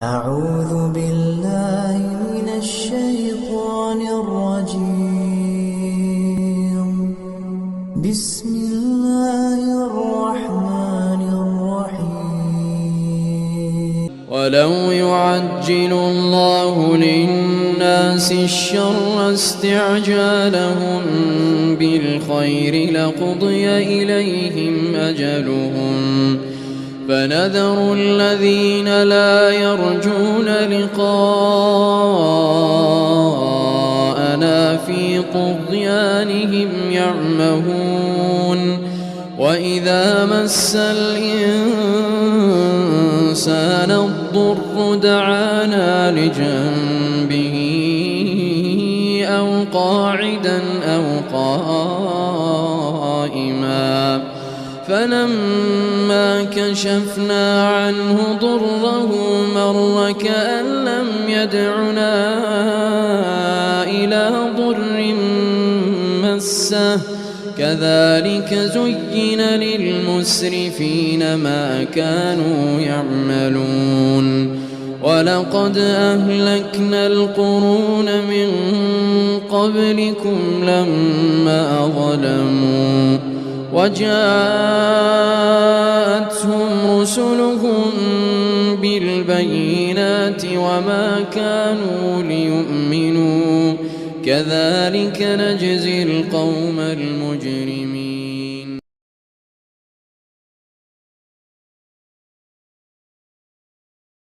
أعوذ بالله من الشيطان الرجيم. بسم الله الرحمن الرحيم. ولو يعجل الله للناس الشر استعجالهم بالخير لقضي إليهم أجلهم فنذر الذين لا يرجون لقاءنا في طغيانهم يعمهون وإذا مس الإنسان الضر دعانا لجنبه أو قاعدا أو قائما فلما كشفنا عنه ضره مر كأن لم يدعنا إلى ضر مسه كذلك زين للمسرفين ما كانوا يعملون ولقد أهلكنا القرون من قبلكم لما ظلموا وجاءتهم رسلهم بالبينات وما كانوا ليؤمنوا كذلك نجزي القوم المجرمين.